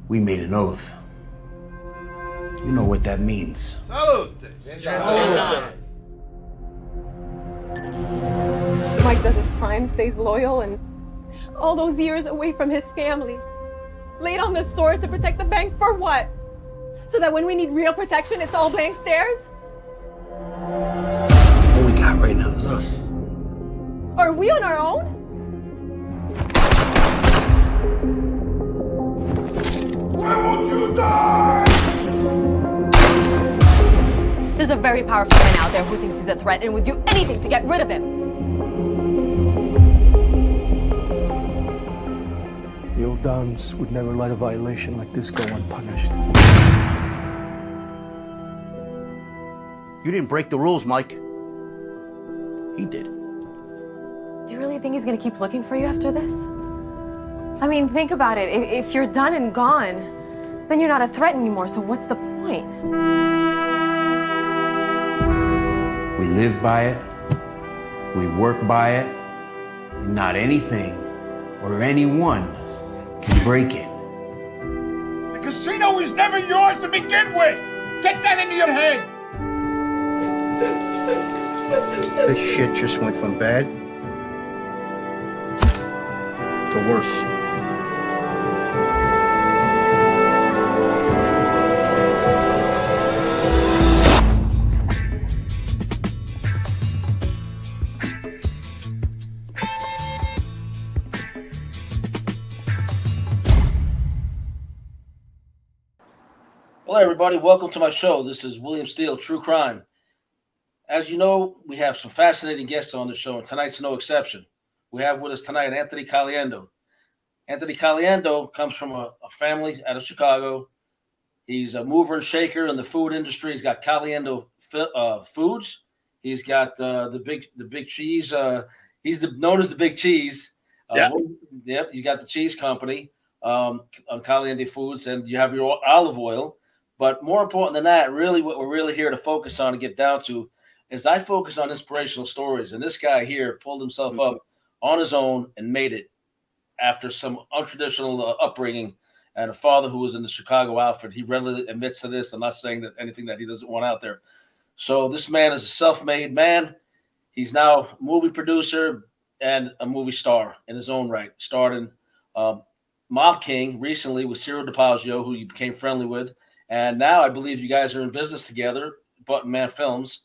We made an oath. You know what that means. Salute! Mike does his time, stays loyal, and all those years away from his family. Laid on the sword to protect the bank for what? So that when we need real protection, it's all blank stares? All we got right now is us. Are we on our own? Why won't you die? There's a very powerful man out there who thinks he's a threat and would do anything to get rid of him. The old Dons would never let a violation like this go unpunished. You didn't break the rules, Mike. He did. Do you really think he's gonna keep looking for you after this? I mean, think about it. If you're done and gone, then you're not a threat anymore, so what's the point? We live by it. We work by it. And not anything or anyone can break it. The casino was never yours to begin with! Get that into your head! This shit just went from bad to worse. Hello, everybody. Welcome to my show. This is William Steele, True Crime. As you know, we have some fascinating guests on the show, and tonight's no exception. We have with us tonight Anthony Caliendo. Anthony Caliendo comes from a family out of Chicago. He's a mover and shaker in the food industry. He's got Caliendo Foods. He's got the big cheese. He's known as the Big Cheese. Yep. You got the cheese company on Caliendo Foods, and you have your olive oil. But more important than that, really what we're really here to focus on and get down to is I focus on inspirational stories. And this guy here pulled himself up on his own and made it after some untraditional upbringing and a father who was in the Chicago outfit. He readily admits to this. I'm not saying that anything that he doesn't want out there. So this man is a self-made man. He's now a movie producer and a movie star in his own right. Starred in MobKing recently with CIRO DAPAGio, who you became friendly with. And now I believe you guys are in business together, Button Man Films.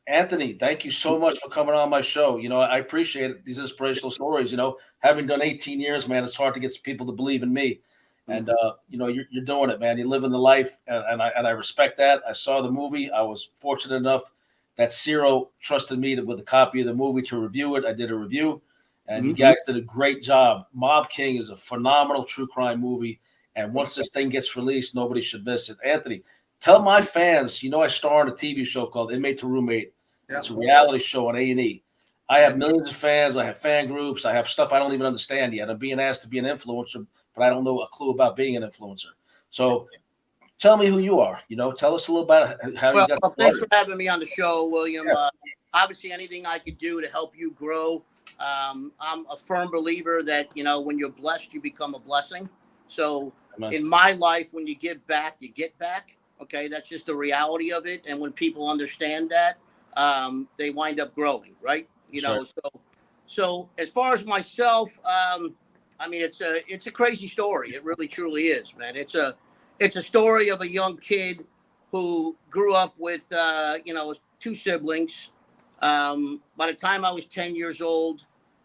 Anthony, thank you so much for coming on my show. You know, I appreciate these inspirational stories. You know, having done 18 years, man, it's hard to get people to believe in me. And, you know, you're doing it, man. You're living the life, and I respect that. I saw the movie. I was fortunate enough that CIRO trusted me with a copy of the movie to review it. I did a review, and you guys did a great job. MobKing is a phenomenal true crime movie. And once this thing gets released, nobody should miss it. Anthony, tell my fans, you know, I star in a TV show called Inmate to Roommate. It's a reality show on A&E. I have millions of fans. I have fan groups. I have stuff I don't even understand yet. I'm being asked to be an influencer, but I don't know a clue about being an influencer. So tell me who you are. You know, tell us a little about how you got started. Thanks for having me on the show, William. Obviously, anything I could do to help you grow. I'm a firm believer that, you know, when you're blessed, you become a blessing. So in my life, when you give back, you get back. Okay, that's just the reality of it. And when people understand that, they wind up growing, right? You know, so as far as myself, I mean, it's a crazy story. It really, truly is, man. It's a story of a young kid who grew up with, you know, two siblings. By the time I was 10 years old,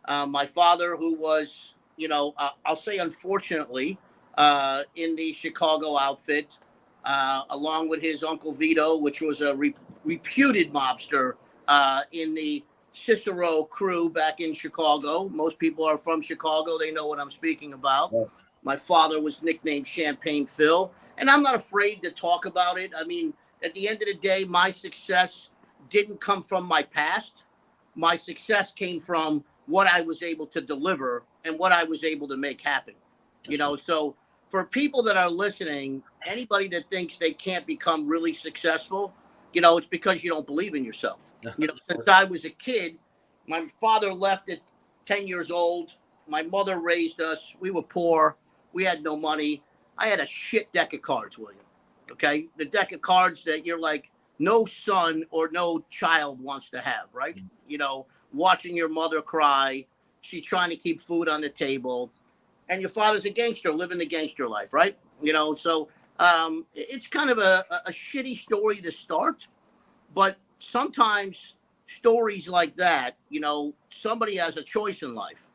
my father, who was, you know, I'll say unfortunately, in the Chicago outfit, along with his uncle Vito, which was a reputed mobster in the Cicero crew back in Chicago. Most people are from Chicago. They know what I'm speaking about. Yeah. My father was nicknamed Champagne Phil, and I'm not afraid to talk about it. I mean, at the end of the day, my success didn't come from my past. My success came from what I was able to deliver and what I was able to make happen. You know, so for people that are listening, anybody that thinks they can't become really successful, you know, it's because you don't believe in yourself. You know, since I was a kid, my father left at 10 years old. My mother raised us. We were poor. We had no money. I had a shit deck of cards, William. Okay, the deck of cards that you're like no son or no child wants to have, right? You know, watching your mother cry, she trying to keep food on the table, and your father's a gangster living the gangster life, right? You know, so it's kind of a shitty story to start, but sometimes stories like that, you know, somebody has a choice in life.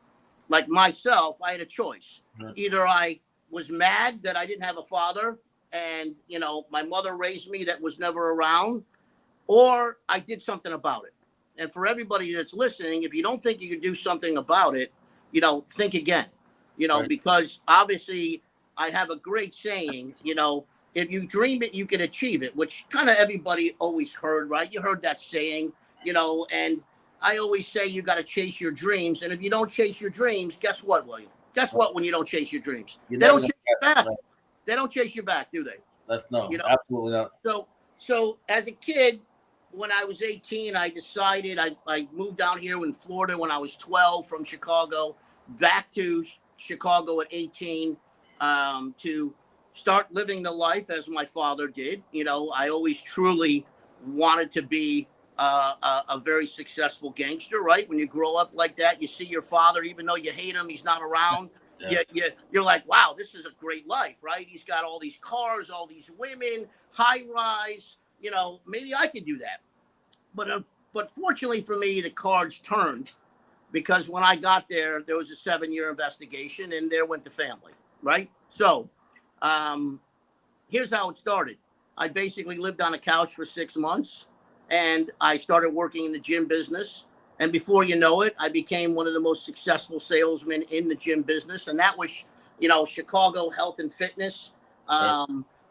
Like myself, I had a choice. Either I was mad that I didn't have a father and, you know, my mother raised me that was never around, or I did something about it. And for everybody that's listening, if you don't think you can do something about it, you know, think again, you know, because obviously I have a great saying, you know, if you dream it, you can achieve it, which kind of everybody always heard, right? You heard that saying, you know, and I always say you got to chase your dreams. And if you don't chase your dreams, guess what, William? Guess what when you don't chase your dreams? They don't chase you back. They don't chase you back, do they? No, you know? Absolutely not. So as a kid, when I was 18, I decided I moved down here in Florida when I was 12 from Chicago, back to Chicago at 18 to start living the life as my father did. You know, I always truly wanted to be a very successful gangster, right? When you grow up like that, you see your father, even though you hate him, he's not around. You're like, wow, this is a great life, right? He's got all these cars, all these women, high rise. You know, maybe I could do that. But fortunately for me, the cards turned because when I got there, there was a 7-year investigation and there went the family, right? So here's how it started. I basically lived on a couch for 6 months and I started working in the gym business. And before you know it, I became one of the most successful salesmen in the gym business. And that was, you know, Chicago Health and Fitness.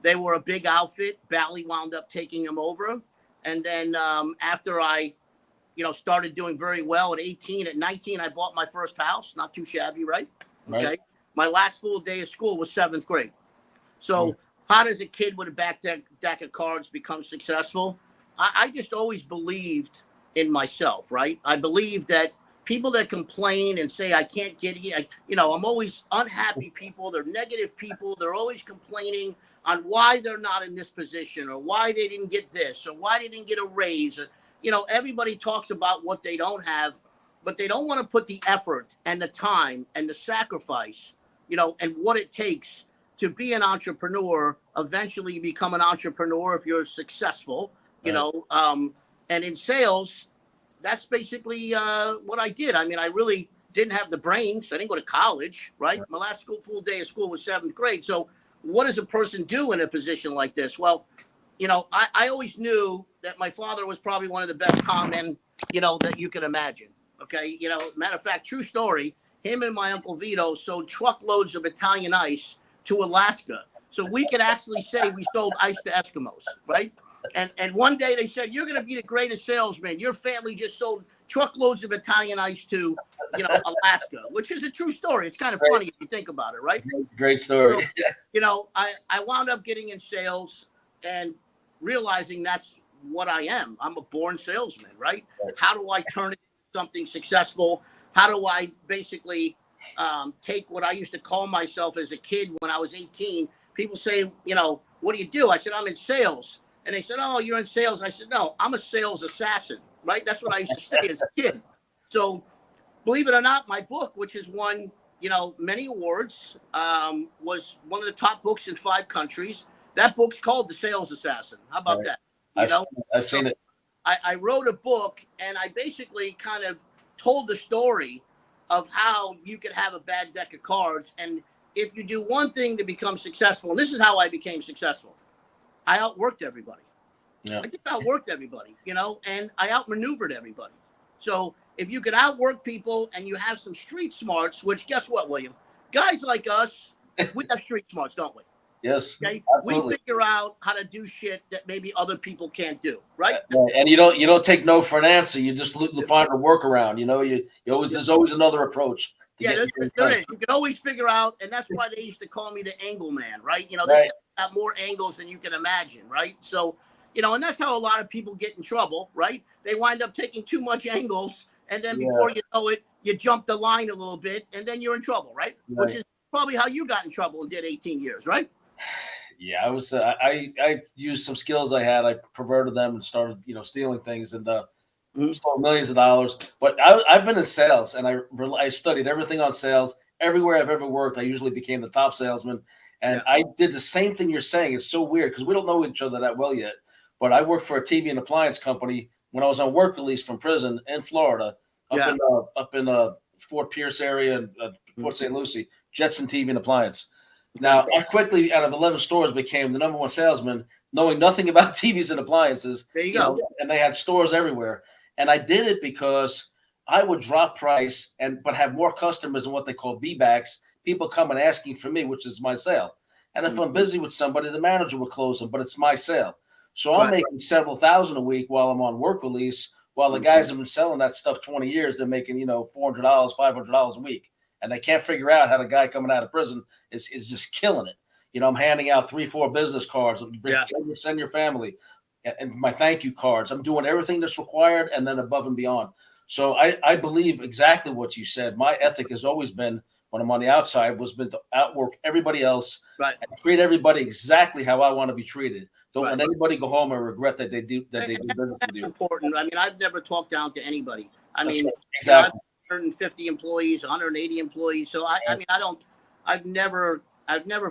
They were a big outfit. Bally wound up taking them over. And then after I, you know, started doing very well at 18, at 19, I bought my first house. Not too shabby, right? Okay. My last full day of school was 7th grade. So how does a kid with a deck of cards become successful? I just always believed in myself, right? I believe that people that complain and say, I can't get here, you know, I'm always unhappy people. They're negative people. They're always complaining on why they're not in this position or why they didn't get this or why they didn't get a raise. Or, you know, everybody talks about what they don't have, but they don't want to put the effort and the time and the sacrifice, you know, and what it takes to be an entrepreneur. Eventually you become an entrepreneur if you're successful, you know, and in sales, that's basically what I did. I mean, I really didn't have the brains. I didn't go to college, right? My last full day of school was 7th grade. So what does a person do in a position like this? Well, you know, I always knew that my father was probably one of the best con men, you know, that you can imagine. Okay. You know, matter of fact, true story, him and my Uncle Vito sold truckloads of Italian ice to Alaska. So we could actually say we sold ice to Eskimos, right? And one day they said, you're going to be the greatest salesman. Your family just sold truckloads of Italian ice to, you know, Alaska, which is a true story. It's kind of funny if you think about it, right? Great story. So, you know, I wound up getting in sales and realizing that's what I am. I'm a born salesman, right? How do I turn it into something successful? How do I basically take what I used to call myself as a kid when I was 18? People say, you know, what do you do? I said, I'm in sales. And they said, oh, you're in sales. I said, no, I'm a sales assassin, right? That's what I used to say as a kid. So believe it or not, my book, which has won, you know, many awards, was one of the top books in 5 countries. That book's called The Sales Assassin. How about that? I've seen it. I wrote a book and I basically kind of told the story of how you could have a bad deck of cards. And if you do one thing to become successful, and this is how I became successful. I outworked everybody. I just outworked everybody, you know, and I outmaneuvered everybody. So if you can outwork people and you have some street smarts, which guess what, William? Guys like us, we have street smarts, don't we? Yes. Okay? We figure out how to do shit that maybe other people can't do, right? And you don't take no for an answer. You just find a workaround. You know, you always there's always another approach. Yeah, there is. You can always figure out, and that's why they used to call me the angle man, right? You know, this guy got more angles than you can imagine, right? So, you know, and that's how a lot of people get in trouble, right? They wind up taking too much angles, and then before you know it, you jump the line a little bit, and then you're in trouble, right? Which is probably how you got in trouble and did 18 years, right? Yeah, I was. I used some skills I had. I perverted them and started, stealing things and stole millions of dollars. But I've been in sales, and I studied everything on sales. Everywhere I've ever worked, I usually became the top salesman. And I did the same thing you're saying. It's so weird because we don't know each other that well yet. But I worked for a TV and appliance company when I was on work release from prison in Florida, up in Fort Pierce area and Port St. Lucie, Jetson TV and appliance. Now, I quickly, out of 11 stores, became the number one salesman, knowing nothing about TVs and appliances. There you go. And they had stores everywhere. And I did it because I would drop price but have more customers than what they call B-backs, people come and asking for me, which is my sale. And if I'm busy with somebody, the manager will close them, but it's my sale. So I'm making several thousand a week while I'm on work release, while the guys have been selling that stuff 20 years, they're making, $400, $500 a week. And they can't figure out how the guy coming out of prison is just killing it. I'm handing out 3-4 business cards. Send your family and my thank you cards. I'm doing everything that's required and then above and beyond. So I believe exactly what you said. My ethic has always been, when I'm on the outside, to outwork everybody else and treat everybody exactly how I want to be treated. Don't let anybody go home and regret that they do business with you. Important. I mean, I've never talked down to anybody. I mean, exactly. 150 employees, 180 employees. So I've never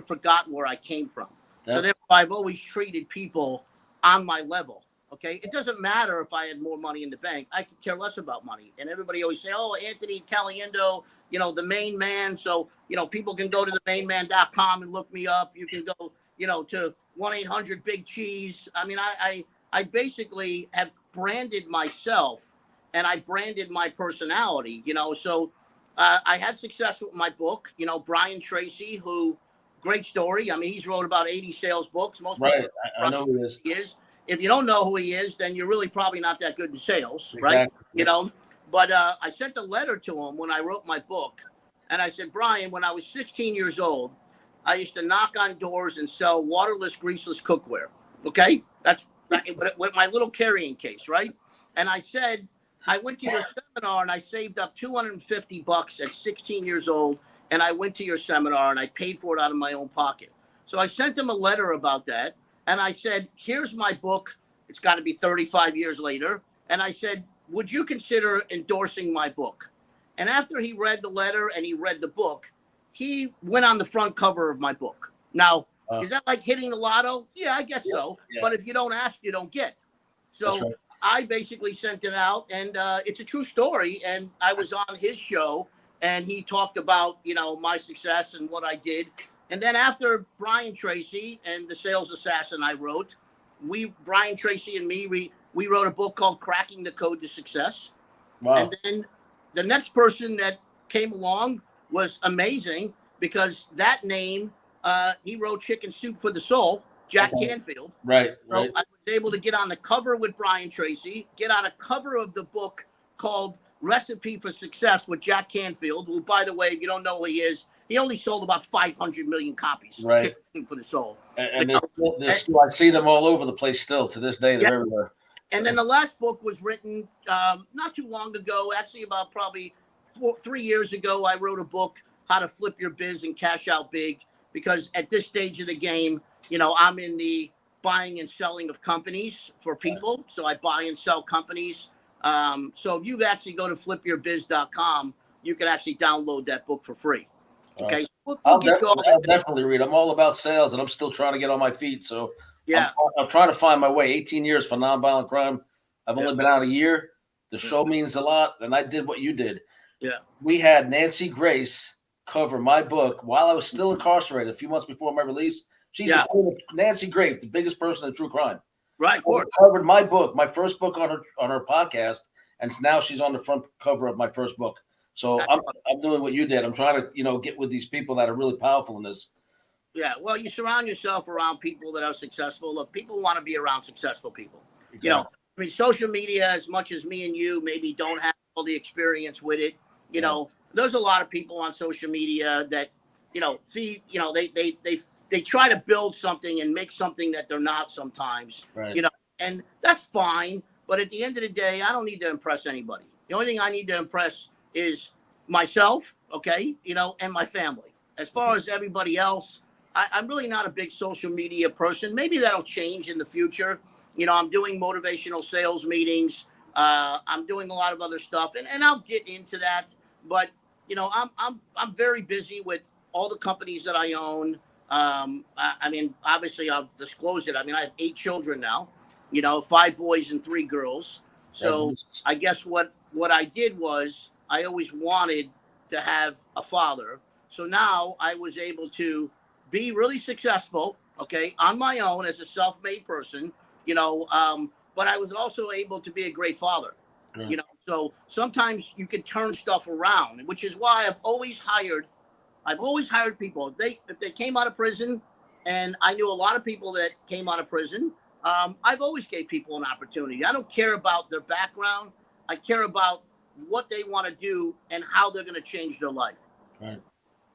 forgotten where I came from. So therefore, I've always treated people on my level. Okay. It doesn't matter if I had more money in the bank. I could care less about money. And everybody always say, oh, Anthony Caliendo, the main man. So, people can go to the mainman.com and look me up. You can go, to 1-800 Big Cheese. I mean, I basically have branded myself and I branded my personality, so I had success with my book, Brian Tracy, who great story. I mean, he's wrote about 80 sales books. Most people I know who he is. If you don't know who he is, then you're really probably not that good in sales, right? But I sent a letter to him when I wrote my book. And I said, Brian, when I was 16 years old, I used to knock on doors and sell waterless, greaseless cookware. Okay. That's with my little carrying case. Right. And I said, I went to your seminar and I saved up $250 at 16 years old. And I went to your seminar and I paid for it out of my own pocket. So I sent him a letter about that. And I said, here's my book. It's got to be 35 years later. And I said, would you consider endorsing my book? And after he read the letter and he read the book, he went on the front cover of my book. Now, is that like hitting the lotto? Yeah, I guess so. Yeah. But if you don't ask, you don't get. So I basically sent it out, and it's a true story. And I was on his show, and he talked about, my success and what I did. And then after Brian Tracy and The Sales Assassin I wrote, Brian Tracy and me, we wrote a book called Cracking the Code to Success. Wow. And then the next person that came along was amazing because that name, he wrote Chicken Soup for the Soul, Jack Canfield. Right. So I was able to get on the cover with Brian Tracy, get on a cover of the book called Recipe for Success with Jack Canfield, who, by the way, if you don't know who he is, he only sold about 500 million copies. Right. Chicken Soup for the Soul. And I see them all over the place still to this day. They're everywhere. And then the last book was written not too long ago, actually about probably 3 years ago. I wrote a book, How to Flip Your Biz and Cash Out Big, because at this stage of the game, I'm in the buying and selling of companies for people. So I buy and sell companies. So if you actually go to flipyourbiz.com, you can actually download that book for free. Okay. I'll definitely read. I'm all about sales and I'm still trying to get on my feet. So I'm trying to find my way. 18 years for nonviolent crime. I've only been out a year. The show means a lot. And I did what you did. Yeah. We had Nancy Grace cover my book while I was still incarcerated a few months before my release. She's Nancy Grace, the biggest person in true crime. Right. Covered my book, my first book on her podcast. And now she's on the front cover of my first book. So I'm doing what you did. I'm trying to, get with these people that are really powerful in this. Yeah. Well, you surround yourself around people that are successful. Look, people want to be around successful people. Exactly. Social media, as much as me and you maybe don't have all the experience with it, there's a lot of people on social media that, they try to build something and make something that they're not sometimes, right. And that's fine. But at the end of the day, I don't need to impress anybody. The only thing I need to impress is myself, okay, and my family. as far as everybody else, I'm really not a big social media person. Maybe that'll change in the future. You know, I'm doing motivational sales meetings. I'm doing a lot of other stuff, and I'll get into that. But you know, I'm very busy with all the companies that I own. I mean, obviously, I'll disclose it. I mean, I have 8 children now. You know, 5 boys and 3 girls. So I guess what I did was I always wanted to have a father. So now I was able to be really successful, okay, on my own as a self-made person, you know, but I was also able to be a great father, you know. So sometimes you can turn stuff around, which is why I've always hired people. If they came out of prison, and I knew a lot of people that came out of prison, I've always gave people an opportunity. I don't care about their background. I care about what they want to do and how they're going to change their life. Right.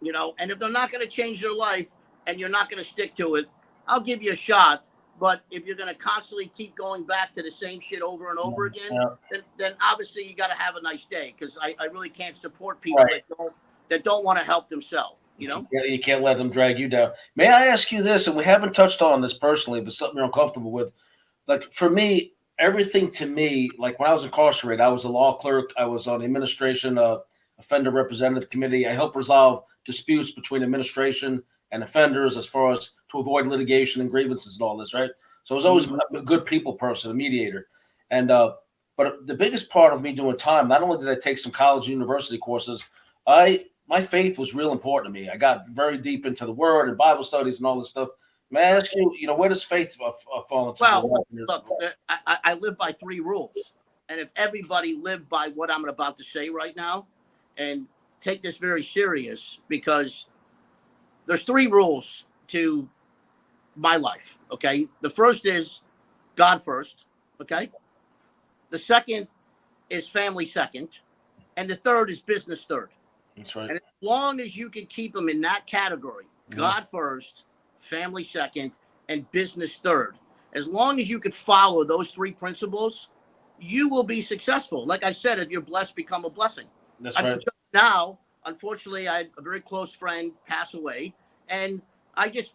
You know, and if they're not going to change their life and you're not going to stick to it, I'll give you a shot. But if you're going to constantly keep going back to the same shit over and over again, then obviously you got to have a nice day, because I really can't support people that don't want to help themselves. You know, you can't let them drag you down. May I ask you this? And we haven't touched on this personally, if it's something you're uncomfortable with. Like for me, everything to me, like when I was incarcerated, I was a law clerk. I was on the administration, offender representative committee. I helped resolve disputes between administration and offenders as far as to avoid litigation and grievances and all this, right? So I was always a good people person, a mediator. And but the biggest part of me doing time, not only did I take some college and university courses, my faith was real important to me. I got very deep into the Word and Bible studies and all this stuff. May I ask you, you know, where does faith fall into? Well, look, I live by 3 rules. And if everybody lived by what I'm about to say right now, and take this very serious, because there's 3 rules to my life, okay? The first is God first, okay? The second is family second. And the third is business third. That's right. And as long as you can keep them in that category, God first, family second, and business third, as long as you could follow those 3 principles, you will be successful. Like I said, if you're blessed, become a blessing. That's right. Just now, unfortunately, I had a very close friend pass away, and I just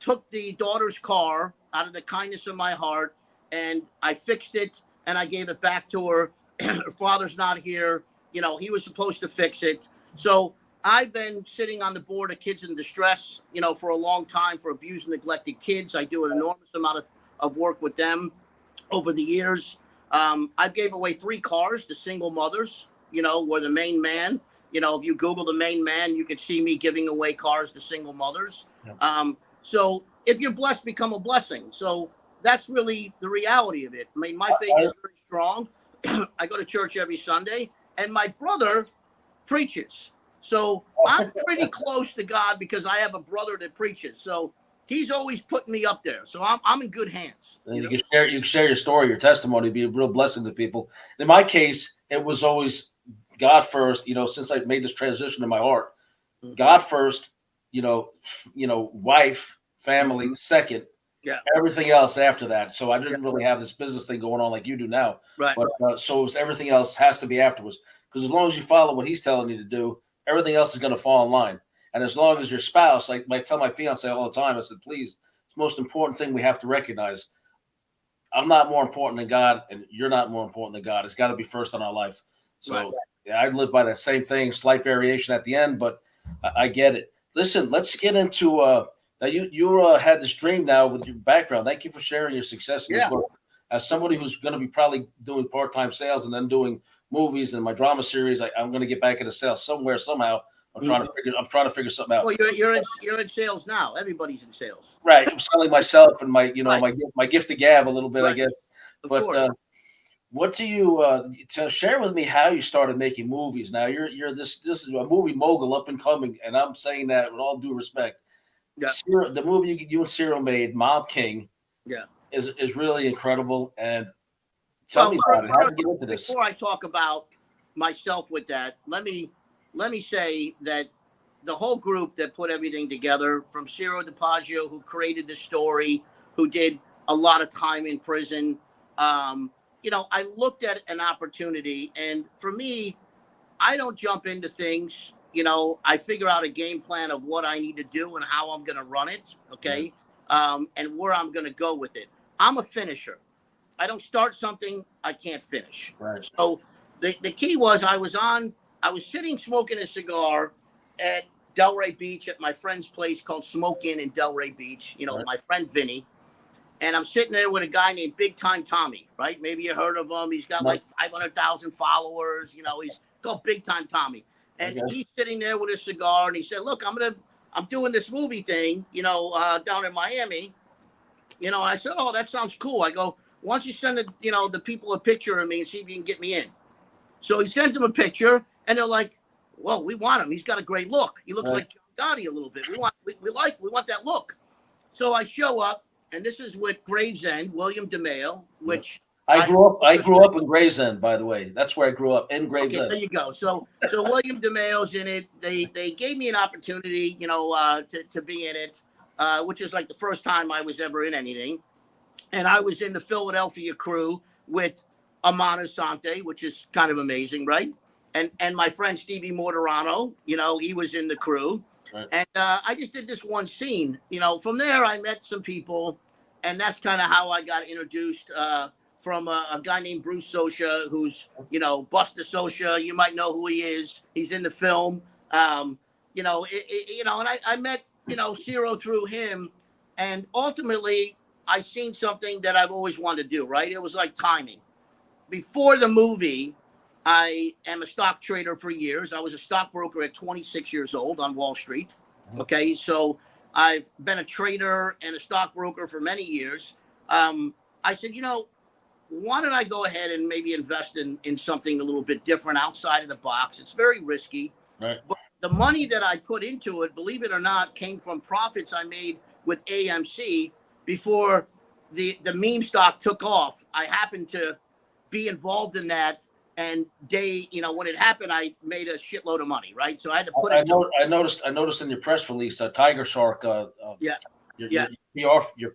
took the daughter's car out of the kindness of my heart, and I fixed it, and I gave it back to her. Her father's not here. You know, he was supposed to fix it. So I've been sitting on the board of Kids in Distress, you know, for a long time, for abused and neglected kids. I do an enormous amount of work with them over the years. I gave away 3 cars to single mothers, you know, were the main man. You know, if you Google the main man, you could see me giving away cars to single mothers. So if you're blessed, become a blessing. So that's really the reality of it. I mean, my faith is very strong. I go to church every Sunday, and my brother preaches. So I'm pretty close to God because I have a brother that preaches. So he's always putting me up there. So I'm in good hands. You can share your story, your testimony, be a real blessing to people. In my case, it was always God first, you know, since I made this transition in my heart. God first, you know, wife, family second. Yeah. Everything else after that. So I didn't really have this business thing going on like you do now. Right. But so it was, everything else has to be afterwards. Because as long as you follow what he's telling you to do, everything else is going to fall in line. And as long as your spouse, like I tell my fiance all the time, I said, please, it's the most important thing we have to recognize. I'm not more important than God, and you're not more important than God. It's got to be first in our life. So yeah, I live by that same thing, slight variation at the end, but I get it. Listen, let's get into now you had this dream now with your background. Thank you for sharing your success in this book. As somebody who's going to be probably doing part-time sales and then doing movies and my drama series, I'm going to get back into sales somewhere, somehow. I'm trying to figure something out. Well, you're in sales now. Everybody's in sales. Right. I'm selling myself and my my gift to gab a little bit, I guess. But what do you to share with me how you started making movies? Now you're this is a movie mogul up and coming, and I'm saying that with all due respect. Yeah. The movie you and CIRO made, MobKing, is really incredible. And tell me about it. How did you get into this? Before I talk about myself with that, let me say that the whole group that put everything together, from CIRO DAPAGIO, who created the story, who did a lot of time in prison, I looked at an opportunity, and for me, I don't jump into things I figure out a game plan of what I need to do and how I'm going to run it. Okay. And where I'm going to go with it. I'm a finisher. I don't start something I can't finish. Right. So the key was I was sitting smoking a cigar at Delray Beach at my friend's place called Smoke Inn in Delray Beach. My friend Vinny. And I'm sitting there with a guy named Big Time Tommy, right? Maybe you heard of him. He's got like 500,000 followers. He's called Big Time Tommy. And he's sitting there with a cigar, and he said, "Look, I'm doing this movie thing, down in Miami." And I said, "Oh, that sounds cool." I go, "Why don't you send the people a picture of me and see if you can get me in?" So he sends them a picture, and they're like, "Well, we want him. He's got a great look. He looks like John Gotti a little bit. We want that look." So I show up. And this is with Gravesend, William DeMeo, which I grew up in Gravesend, by the way. That's where I grew up, in Gravesend. Okay, there you go. So William DeMeo's in it. They gave me an opportunity, to be in it, which is like the first time I was ever in anything. And I was in the Philadelphia crew with Amon Asante, which is kind of amazing, right? And my friend Stevie Mortorano, he was in the crew. Right. And I just did this one scene. From there, I met some people, and that's kind of how I got introduced from a guy named Bruce Sosha, who's, Buster Sosha. You might know who he is. He's in the film. And I met, CIRO through him. And ultimately, I seen something that I've always wanted to do, right? It was like timing. Before the movie, I am a stock trader for years. I was a stockbroker at 26 years old on Wall Street. Okay, so I've been a trader and a stockbroker for many years. I said, why don't I go ahead and maybe invest in something a little bit different outside of the box? It's very risky. Right. But the money that I put into it, believe it or not, came from profits I made with AMC before the meme stock took off. I happened to be involved in that. And when it happened, I made a shitload of money, right? So I had to put it. I noticed in your press release, Tiger Shark, your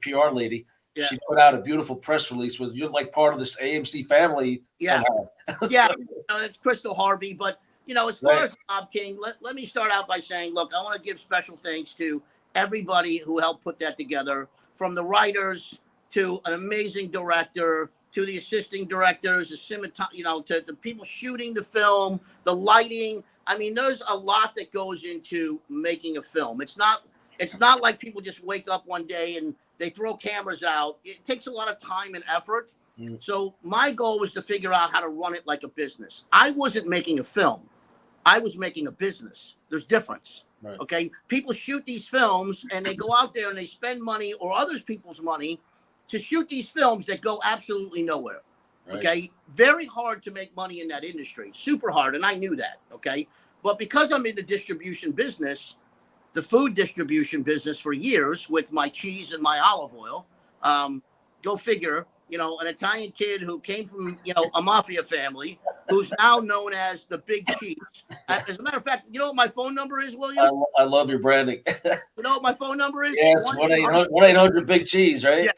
PR lady, she put out a beautiful press release with you're like part of this AMC family somehow. It's Crystal Harvey. But as far as MobKing, let me start out by saying, look, I want to give special thanks to everybody who helped put that together, from the writers to an amazing director, to the assisting directors, to the people shooting the film, the lighting. I mean, there's a lot that goes into making a film. It's not like people just wake up one day and they throw cameras out. It takes a lot of time and effort. So my goal was to figure out how to run it like a business. I wasn't making a film. I was making a business. There's difference. Right. Okay. People shoot these films and they go out there and they spend money or others people's money to shoot these films that go absolutely nowhere. Right. Okay. Very hard to make money in that industry. Super hard. And I knew that. Okay. But because I'm in the distribution business, the food distribution business for years with my cheese and my olive oil, go figure, an Italian kid who came from, a mafia family who's now known as the Big Cheese. As a matter of fact, you know what my phone number is, William? I love your branding. You know what my phone number is? Yes, 1-800 Big Cheese, right? Yeah.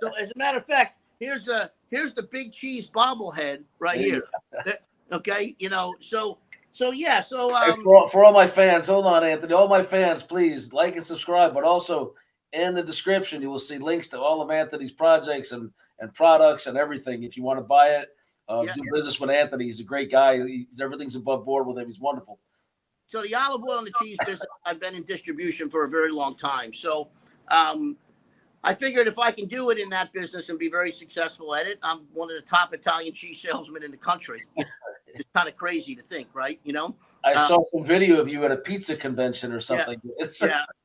So as a matter of fact, here's the Big Cheese bobblehead right here. Okay, So for all my fans, hold on, Anthony. All my fans, please like and subscribe. But also in the description, you will see links to all of Anthony's projects and products and everything. If you want to buy it, do business with Anthony. He's a great guy. Everything's above board with him. He's wonderful. So the olive oil and the cheese business, I've been in distribution for a very long time. So I figured if I can do it in that business and be very successful at it, I'm one of the top Italian cheese salesmen in the country. It's kind of crazy to think, right? I saw some video of you at a pizza convention or something.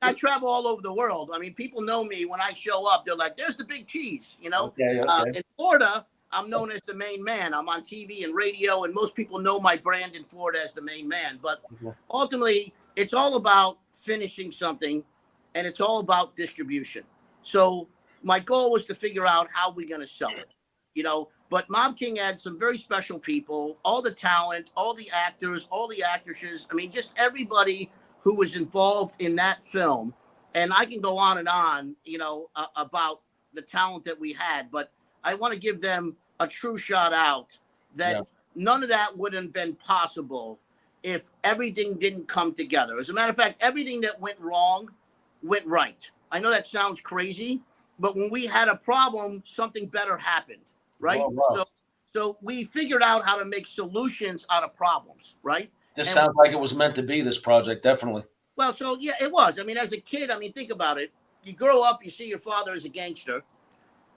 I travel all over the world. I mean, people know me when I show up. They're like, "There's the Big Cheese," Okay. In Florida, I'm known as the main man. I'm on TV and radio, and most people know my brand in Florida as the main man. But ultimately, it's all about finishing something, and it's all about distribution. So my goal was to figure out how we're going to sell it, But MobKing had some very special people, all the talent, all the actors, all the actresses. I mean, just everybody who was involved in that film. And I can go on and on, about the talent that we had. But I want to give them a true shout out that none of that would have been possible if everything didn't come together. As a matter of fact, everything that went wrong went right. I know that sounds crazy, but when we had a problem, something better happened, right? Oh, wow. So we figured out how to make solutions out of problems, right? This And sounds like it was meant to be, this project, definitely. well, so yeah, it was. I mean, as a kid, I mean, think about it. You grow up, you see your father as a gangster.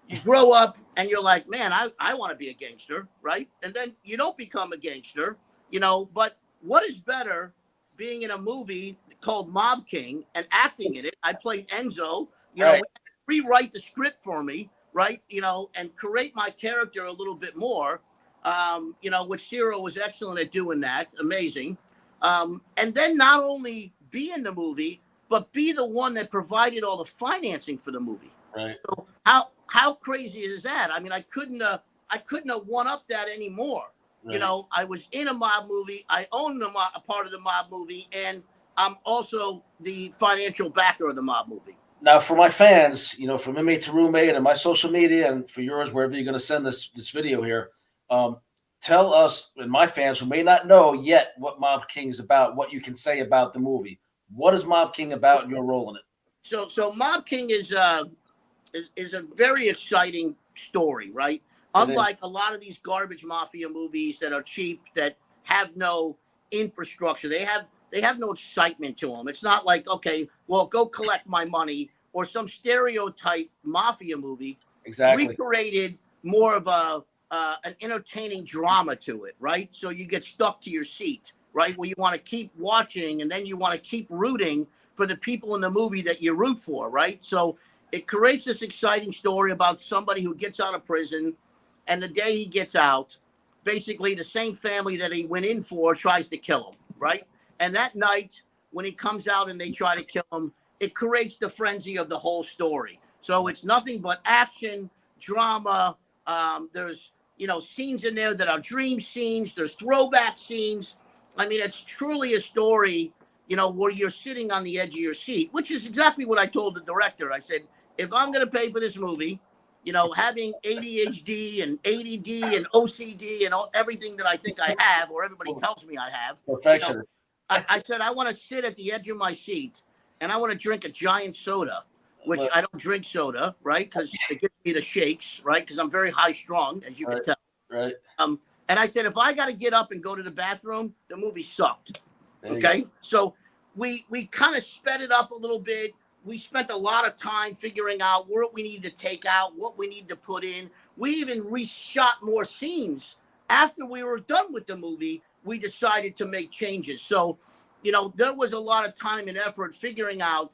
You grow up and you're like, man, I want to be a gangster, right? And then you don't become a gangster, you know, but what is better being in a movie called MobKing and acting in it? I played Enzo, you know, Right. rewrite the script for me, right? You know, and create my character a little bit more, you know, which CIRO was excellent at doing that. Amazing. And then not only be in the movie, but be the one that provided all the financing for the movie. Right. So how crazy is that? I mean, I couldn't have one up that anymore. Right. You know, I was in a mob movie. I own a part of the mob movie, and I'm also the financial backer of the mob movie. Now, for my fans, you know, from inmate to roommate and my social media, and for yours, wherever you're going to send this video here, tell us and my fans who may not know yet what MobKing is about, what you can say about the movie. What is MobKing about and your role in it? So MobKing is a very exciting story, right? Unlike a lot of these garbage mafia movies that are cheap, that have no infrastructure, they have no excitement to them. It's not like, okay, well, go collect my money, or some stereotype mafia movie. Exactly. We created more of an entertaining drama to it, right? So you get stuck to your seat, right? Where you want to keep watching, and then you want to keep rooting for the people in the movie that you root for, right? So it creates this exciting story about somebody who gets out of prison, and the day he gets out, basically the same family that he went in for tries to kill him, right? And that night, when he comes out and they try to kill him, it creates the frenzy of the whole story. So it's nothing but action, drama. There's, you know, scenes in there that are dream scenes. There's throwback scenes. I mean, it's truly a story, you know, where you're sitting on the edge of your seat, which is exactly what I told the director. I said, if I'm going to pay for this movie, you know, having ADHD and ADD and OCD and everything that I think I have, or everybody tells me I have, Perfectionist. You know, I said, I want to sit at the edge of my seat and I want to drink a giant soda, which I don't drink soda, right? Because it gives me the shakes, right? Because I'm very high strung, as you can tell. Right. And I said, if I got to get up and go to the bathroom, the movie sucked. Okay. So we kind of sped it up a little bit. We spent a lot of time figuring out what we needed to take out, what we need to put in. We even reshot more scenes. After we were done with the movie, we decided to make changes. So, you know, there was a lot of time and effort figuring out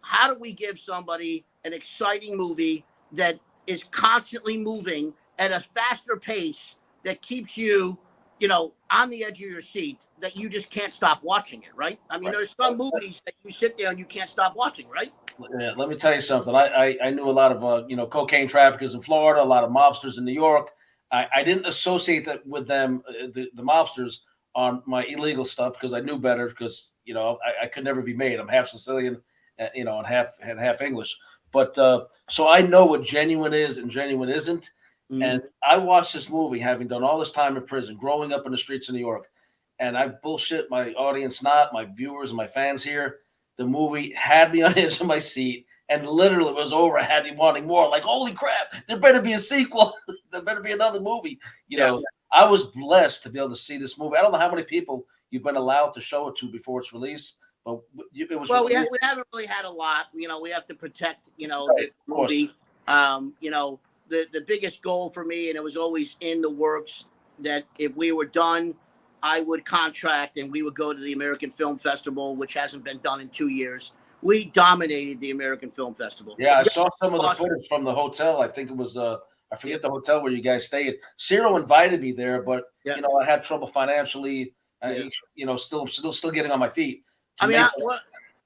how do we give somebody an exciting movie that is constantly moving at a faster pace that keeps you, you know, on the edge of your seat, that you just can't stop watching it, right? I mean, there's some movies that you sit there and you can't stop watching, right? Yeah, let me tell you something. I knew a lot of you know, cocaine traffickers in Florida, a lot of mobsters in New York. I didn't associate that with them, the mobsters, on my illegal stuff, because I knew better. Because, you know, I could never be made. I'm half Sicilian, you know, and half English. But so I know what genuine is and genuine isn't. Mm-hmm. And I watched this movie, having done all this time in prison, growing up in the streets of New York, and I bullshit my audience, not my viewers and my fans here. The movie had me on the edge of my seat, and literally was over. I had me wanting more. Like, holy crap, there better be a sequel. There better be another movie. You know, I was blessed to be able to see this movie. I don't know how many people you've been allowed to show it to before it's released, but it was. Well, we haven't really had a lot. You know, we have to protect, you know, the movie. You know, the biggest goal for me, and it was always in the works, that if we were done, I would contract and we would go to the American Film Festival, which hasn't been done in 2 years. We dominated the American Film Festival. Yeah, I saw some of the footage from the hotel. I think it was I forget the hotel where you guys stayed. CIRO invited me there, but you know, I had trouble financially. You know, still getting on my feet. I mean,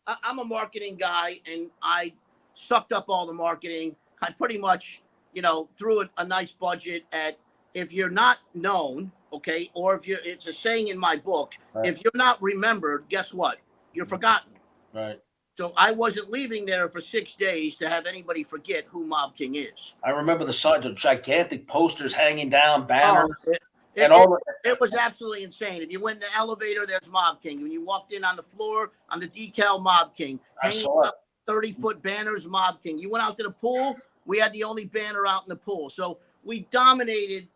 I'm a marketing guy, and I sucked up all the marketing. I pretty much, you know, threw a nice budget at, if you're not known, okay, or if it's a saying in my book, if you're not remembered, guess what? You're forgotten. Right. So I wasn't leaving there for 6 days to have anybody forget who MobKing is. I remember the gigantic posters hanging down, banners. It was absolutely insane. If you went in the elevator, there's MobKing. When you walked in on the floor, on the decal, MobKing. Hanging up 30-foot banners, MobKing. You went out to the pool, we had the only banner out in the pool. So we dominated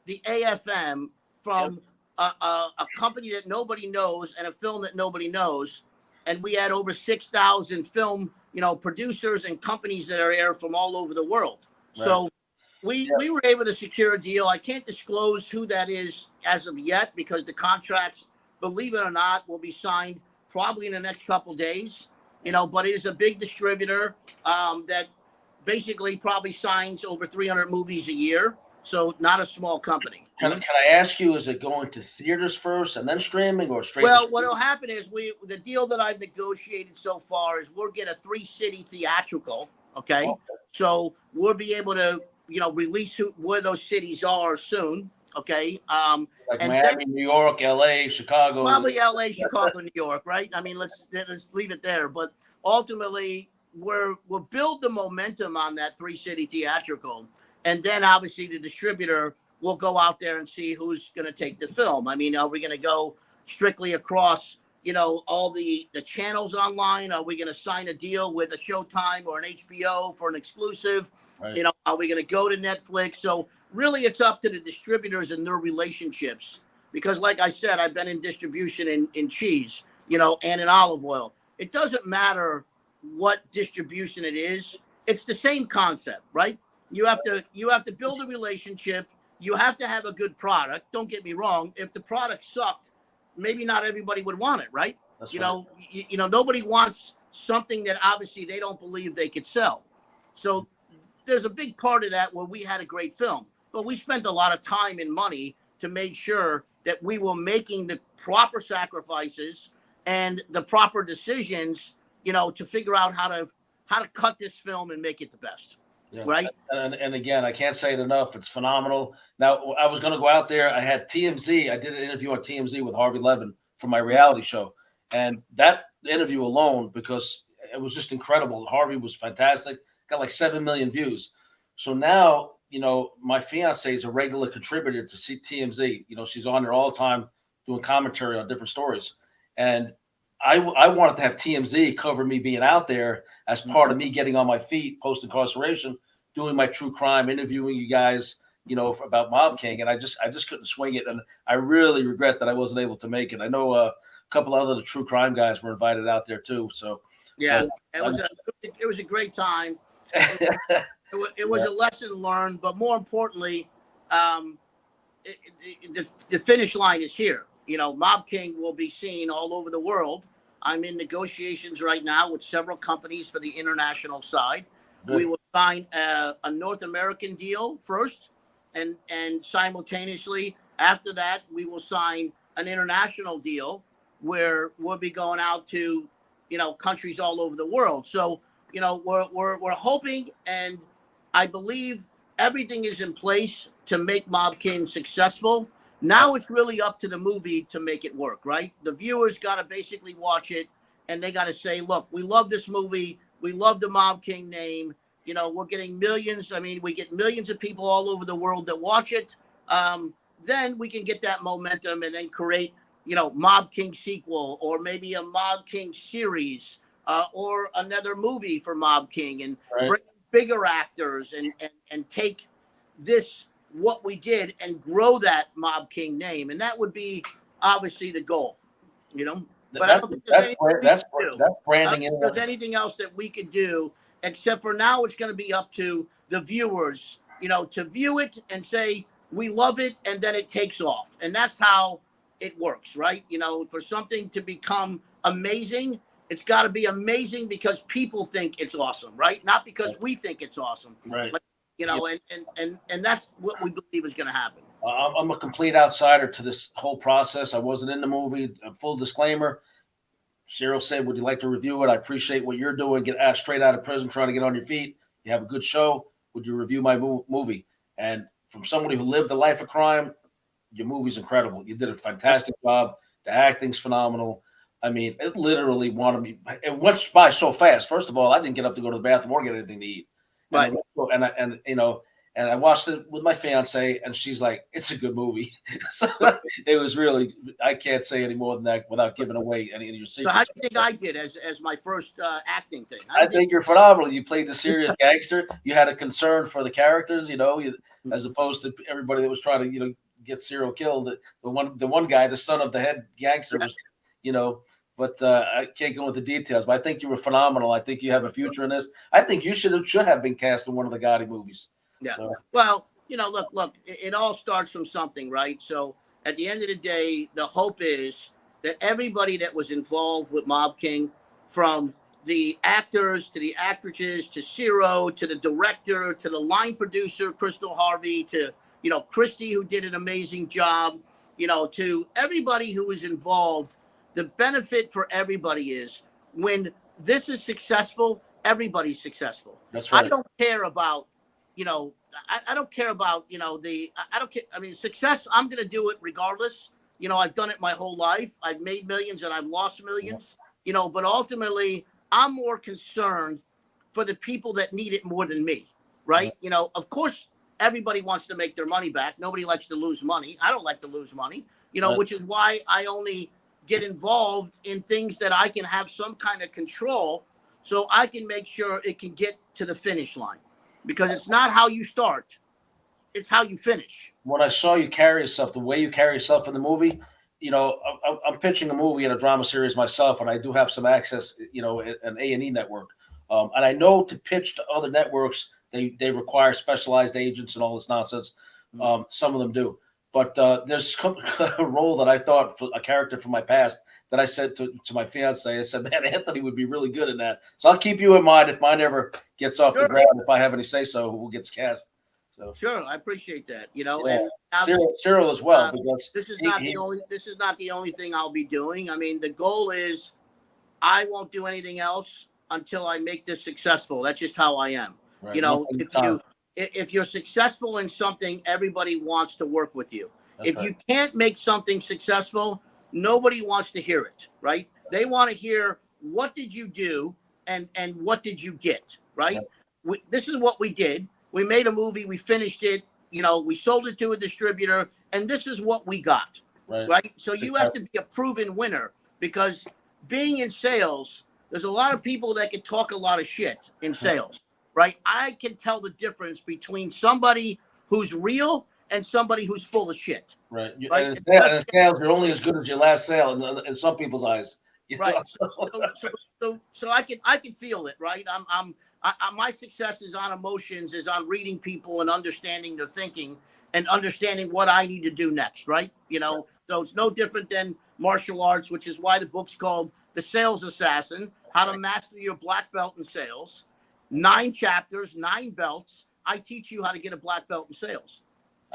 the AFM from a company that nobody knows and a film that nobody knows. And we had over 6,000 film, producers and companies that are there from all over the world. Right. So we were able to secure a deal. I can't disclose who that is as of yet because the contracts, believe it or not, will be signed probably in the next couple of days. But it is a big distributor that basically probably signs over 300 movies a year. So not a small company. Can I ask you, is it going to theaters first and then streaming or straight? Well, what will happen is the deal that I've negotiated so far is we'll get a 3-city theatrical. Okay. So we'll be able to, release where those cities are soon. Okay. Like and Miami, New York, LA, Chicago. Probably LA, Chicago, New York, right? I mean, let's leave it there. But ultimately, we'll build the momentum on that 3-city theatrical. And then obviously the distributor will go out there and see who's going to take the film. I mean, are we going to go strictly across, all the channels online? Are we going to sign a deal with a Showtime or an HBO for an exclusive? Right. Are we going to go to Netflix? So really it's up to the distributors and their relationships. Because like I said, I've been in distribution in cheese, and in olive oil. It doesn't matter what distribution it is. It's the same concept, right? You have to build a relationship. You have to have a good product. Don't get me wrong. If the product sucked, maybe not everybody would want it, right? That's right. Nobody wants something that obviously they don't believe they could sell. So there's a big part of that where we had a great film, but we spent a lot of time and money to make sure that we were making the proper sacrifices and the proper decisions, to figure out how to cut this film and make it the best. Yeah. Right. And again, I can't say it enough. It's phenomenal. Now, I was going to go out there. I had TMZ. I did an interview on TMZ with Harvey Levin for my reality show. And that interview alone, because it was just incredible. Harvey was fantastic. Got like 7 million views. So now, my fiance is a regular contributor to TMZ. She's on there all the time doing commentary on different stories. And I wanted to have TMZ cover me being out there as part of me getting on my feet post-incarceration, doing my true crime, interviewing you guys, about MobKing. And I just couldn't swing it. And I really regret that I wasn't able to make it. I know a couple of other true crime guys were invited out there too. So yeah, it was a great time. It was a lesson learned, but more importantly, the finish line is here. MobKing will be seen all over the world. I'm in negotiations right now with several companies for the international side. Good. We will sign a North American deal first, and simultaneously after that, we will sign an international deal where we'll be going out to, countries all over the world. So, we're hoping, and I believe everything is in place to make MobKing successful. Now it's really up to the movie to make it work, right? The viewers got to basically watch it, and they got to say, look, we love this movie. We love the MobKing name. We're getting millions. I mean, we get millions of people all over the world that watch it. Then we can get that momentum and then create, MobKing sequel, or maybe a MobKing series, or another movie for MobKing, and bring bigger actors and take this, what we did, and grow that MobKing name. And that would be obviously the goal, but that's branding. If there's anything else that we could do, except for now, it's going to be up to the viewers, to view it and say, we love it. And then it takes off. And that's how it works, right? For something to become amazing, it's got to be amazing because people think it's awesome, right? Not because we think it's awesome. Right. But, and that's what we believe is going to happen. I'm a complete outsider to this whole process. I wasn't in the movie. A full disclaimer. CIRO said, would you like to review it? I appreciate what you're doing. Get straight out of prison, trying to get on your feet. You have a good show. Would you review my movie? And from somebody who lived a life of crime, your movie's incredible. You did a fantastic job. The acting's phenomenal. I mean, it literally wanted me. It went by so fast. First of all, I didn't get up to go to the bathroom or get anything to eat. Right. And I watched it with my fiance, and she's like, "It's a good movie." So it was really, I can't say any more than that without giving away any of your So how secrets. do you think I did as my first acting thing? I think you're phenomenal. You played the serious gangster. You had a concern for the characters, as opposed to everybody that was trying to, get CIRO killed. The one guy, the son of the head gangster, was, But I can't go into details. But I think you were phenomenal. I think you have a future in this. I think you should have been cast in one of the Gotti movies. Yeah. Well, look, it all starts from something, right? So at the end of the day, the hope is that everybody that was involved with MobKing, from the actors to the actresses to CIRO to the director to the line producer, Crystal Harvey, to, Christy, who did an amazing job, to everybody who was involved, the benefit for everybody is when this is successful, everybody's successful. That's right. I don't care about, I don't care about, I don't care. I mean, success, I'm going to do it regardless. I've done it my whole life. I've made millions and I've lost millions, but ultimately I'm more concerned for the people that need it more than me. Right. Of course, everybody wants to make their money back. Nobody likes to lose money. I don't like to lose money, which is why I only get involved in things that I can have some kind of control so I can make sure it can get to the finish line, because it's not how you start, it's how you finish. When I saw you carry yourself, the way you carry yourself in the movie, I'm pitching a movie and a drama series myself, and I do have some access, an A&E network. And I know to pitch to other networks, they require specialized agents and all this nonsense. Some of them do. But there's a role that I thought, for a character from my past, that I said to my fiance, I said, man, Anthony would be really good in that. So I'll keep you in mind if mine ever gets off the ground, if I have any say so, who gets cast. So sure, I appreciate that. and And CIRO as well, because this is not the only thing I'll be doing. I mean, the goal is I won't do anything else until I make this successful. That's just how I am. right. If you're successful in something, everybody wants to work with you. That's if right. you can't make something successful, nobody wants to hear it, right? They want to hear, what did you do and what did you get, right? This is what we did. We made a movie, we finished it, we sold it to a distributor, and this is what we got, right? So you have to be a proven winner, because being in sales, there's a lot of people that can talk a lot of shit in sales, right? I can tell the difference between somebody who's real and somebody who's full of shit. Right. Right? And sales, you're only as good as your last sale in some people's eyes. Right. So I can feel it, right? My success is on emotions, is on reading people and understanding their thinking and understanding what I need to do next, right? So it's no different than martial arts, which is why the book's called The Sales Assassin: How to Master Your Black Belt in Sales. 9 chapters, 9 belts. I teach you how to get a black belt in sales.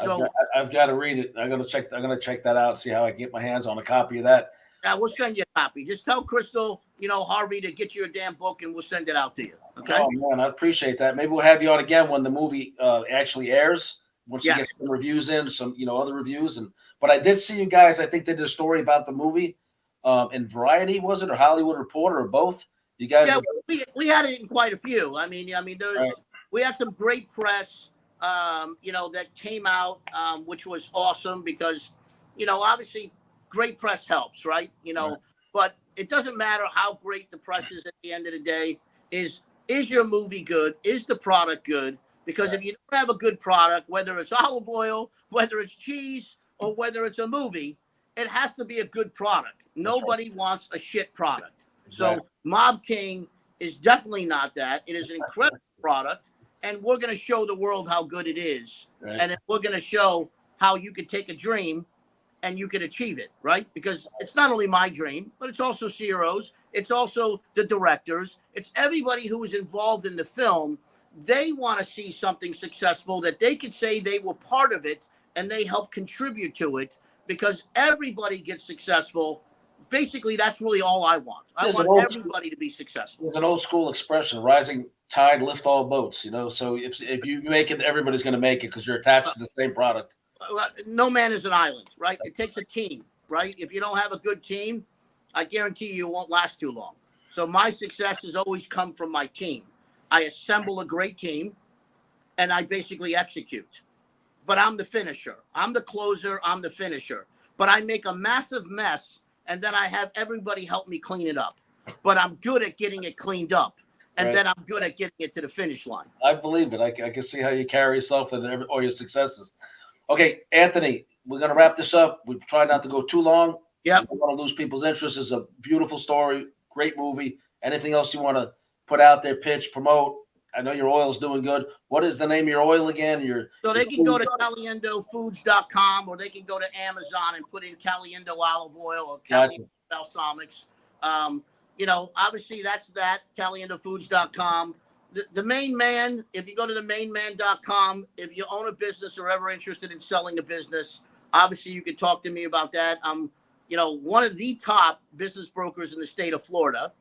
So I've got to read it. I'm gonna check that out. See how I can get my hands on a copy of that. Yeah, we'll send you a copy. Just tell Crystal, Harvey, to get you a damn book, and we'll send it out to you. Okay. Oh man, I appreciate that. Maybe we'll have you on again when the movie actually airs. Once you get some reviews in, some other reviews, but I did see you guys. I think they did a story about the movie in Variety, was it, or Hollywood Reporter, or both? You guys? Yeah, we had it in quite a few. I mean, we had some great press, that came out, which was awesome, because, obviously great press helps, right? But it doesn't matter how great the press is at the end of the day. Is your movie good? Is the product good? Because if you don't have a good product, whether it's olive oil, whether it's cheese, or whether it's a movie, it has to be a good product. Nobody wants a shit product. Exactly. So MobKing is definitely not that. It is an incredible product, and we're going to show the world how good it is. Right. And we're going to show how you could take a dream and you can achieve it, right? Because it's not only my dream, but it's also CIRO's. It's also the directors. It's everybody who is involved in the film. They want to see something successful that they could say they were part of it and they help contribute to it, because everybody gets successful. Basically, that's really all I want. I want everybody to be successful. There's an old school expression: rising tide lift all boats. So if you make it, everybody's going to make it, because you're attached to the same product. No man is an island, right? It takes a team, right? If you don't have a good team, I guarantee you won't last too long. So my success has always come from my team. I assemble a great team, and I basically execute. But I'm the finisher. I'm the closer. I'm the finisher. But I make a massive mess, and then I have everybody help me clean it up. But I'm good at getting it cleaned up, and then I'm good at getting it to the finish line. I believe it. I can see how you carry yourself and all your successes. Okay, Anthony, we're going to wrap this up. We try not to go too long. Yeah. We don't want to lose people's interest. It's a beautiful story, great movie. Anything else you want to put out there, pitch, promote? I know your oil's doing good. What is the name of your oil again? So they can go to CALIENDOfoods.com, or they can go to Amazon and put in Caliendo olive oil or Caliendo balsamics. Obviously that's CALIENDOfoods.com. The main man, if you go to themainman.com, if you own a business or ever interested in selling a business, obviously you can talk to me about that. I'm, one of the top business brokers in the state of Florida.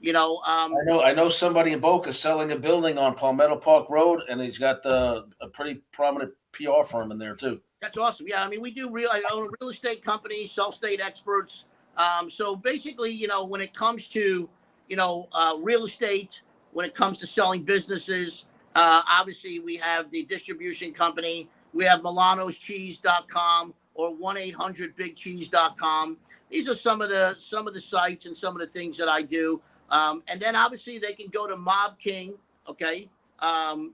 I know somebody in Boca selling a building on Palmetto Park Road, and he's got a pretty prominent PR firm in there too. That's awesome. Yeah, I mean, I own a real estate company, sell estate experts. So basically, when it comes to, real estate, when it comes to selling businesses, obviously we have the distribution company. We have milanoscheese.com or 1-800-BIG-CHEESE.com. These are some of the sites and some of the things that I do. And then obviously they can go to MobKing, okay, and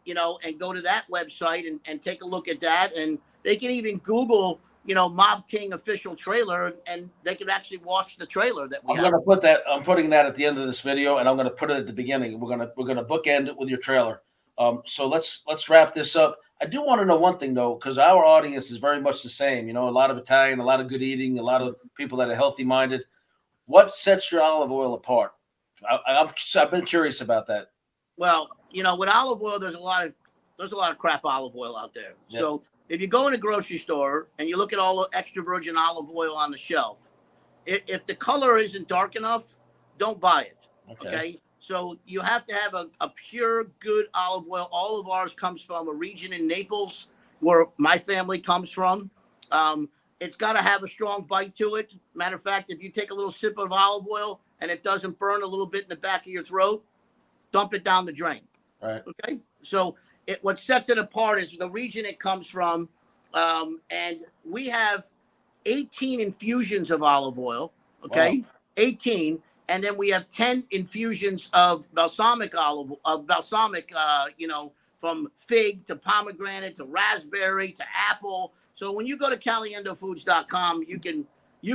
go to that website and take a look at that. And they can even Google, MobKing official trailer, and they can actually watch the trailer that we have. I'm putting that at the end of this video, and I'm going to put it at the beginning. We're going to bookend it with your trailer. So let's wrap this up. I do want to know one thing though, because our audience is very much the same. A lot of Italian, a lot of good eating, a lot of people that are healthy minded. What sets your olive oil apart? I've been curious about that. Well, with olive oil, there's a lot of crap olive oil out there. Yep. So if you go in a grocery store and you look at all the extra virgin olive oil on the shelf, if the color isn't dark enough, don't buy it. Okay? So you have to have a pure, good olive oil. All of ours comes from a region in Naples where my family comes from. It's got to have a strong bite to it. Matter of fact, if you take a little sip of olive oil and it doesn't burn a little bit in the back of your throat, dump it down the drain. Right. Okay. So what sets it apart is the region it comes from. And we have 18 infusions of olive oil. Okay. Wow. 18. And then we have 10 infusions of balsamic from fig to pomegranate to raspberry to apple. So when you go to CALIENDOfoods.com, you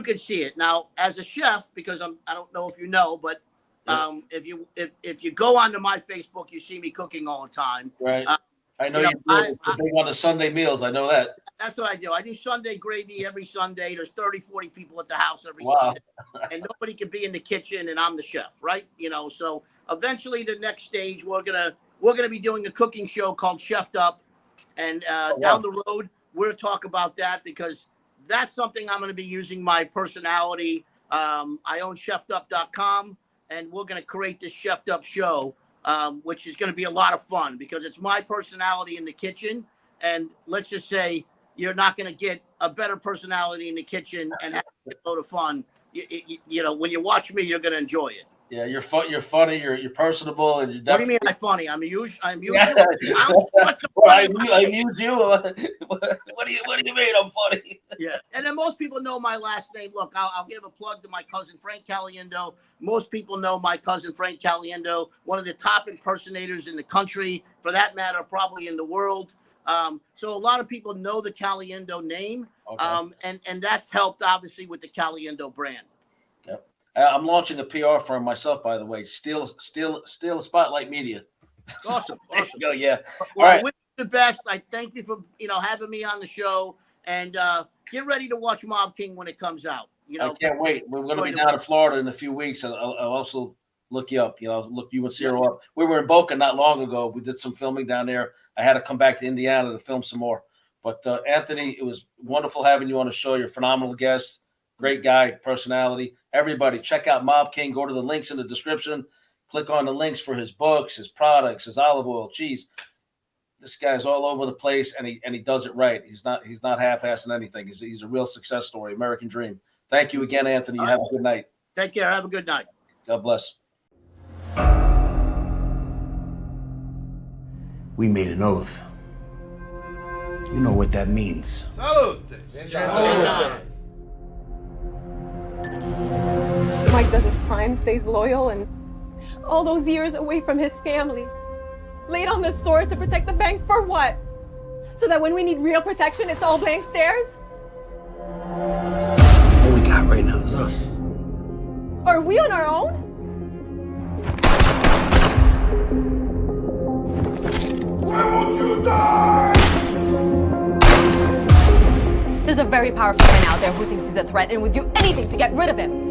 can see it. Now, as a chef, because I don't know if you know, but if you go onto my Facebook, you see me cooking all the time. Right. I know you're big on the Sunday meals. I know that. That's what I do. I do Sunday gravy every Sunday. There's 30, 40 people at the house every Sunday. And nobody can be in the kitchen, and I'm the chef, right? So eventually the next stage, we're gonna be doing a cooking show called Chefed Up. And down the road, we'll talk about that, because that's something I'm going to be using my personality. I own chefedup.com, and we're going to create this Chefed Up show, which is going to be a lot of fun because it's my personality in the kitchen. And let's just say you're not going to get a better personality in the kitchen and have a load of fun. When you watch me, you're going to enjoy it. Yeah, you're funny, you're personable, and you're What do you mean I'm funny? I'm usual. I amuse you. What do you mean I'm funny? Yeah, and then most people know my last name. Look, I'll give a plug to my cousin Frank Caliendo. Most people know my cousin Frank Caliendo, one of the top impersonators in the country, for that matter, probably in the world. So a lot of people know the Caliendo name, and that's helped obviously with the Caliendo brand. Yep. I'm launching a PR firm myself, by the way. Steal Spotlight Media. Awesome. Go, yeah. Well, all right. Wish you the best. I thank you for having me on the show, and get ready to watch MobKing when it comes out. I can't wait. We're going to be down in Florida in a few weeks. I'll also look you up. Look you and CIRO up. We were in Boca not long ago. We did some filming down there. I had to come back to Indiana to film some more. But Anthony, it was wonderful having you on the show. You're a phenomenal guest. Great guy, personality. Everybody, check out MobKing. Go to the links in the description. Click on the links for his books, his products, his olive oil, cheese. This guy's all over the place, and he does it right. He's not half-assing anything. He's a real success story, American dream. Thank you again, Anthony. You have a good night. Take care. Have a good night. God bless. We made an oath You know what that means. Mike does his time, stays loyal, and all those years away from his family. Laid on the sword to protect the bank for what? So that when we need real protection, it's all blank stares? All we got right now is us. Are we on our own? Why won't you die? There's a very powerful man out there who thinks he's a threat and would do anything to get rid of him.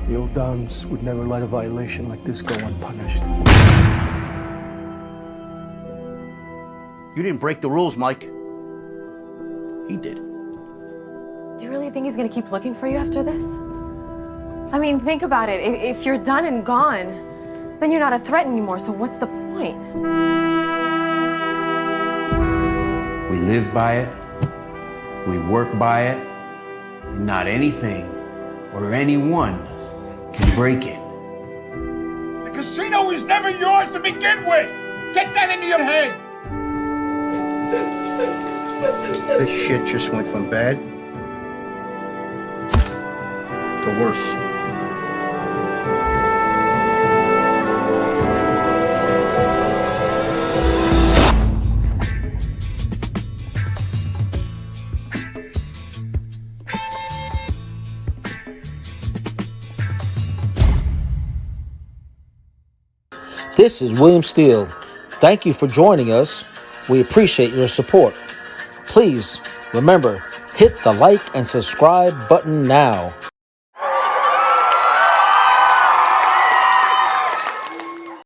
The old Dons would never let a violation like this go unpunished. You didn't break the rules, Mike. He did. Do you really think he's gonna keep looking for you after this? I mean, think about it. If you're done and gone, then you're not a threat anymore, so what's the point? We live by it. We work by it. Not anything or anyone can break it. The casino was never yours to begin with. Get that into your head. This shit just went from bad to worse. This is William Steele. Thank you for joining us. We appreciate your support. Please remember, hit the like and subscribe button now.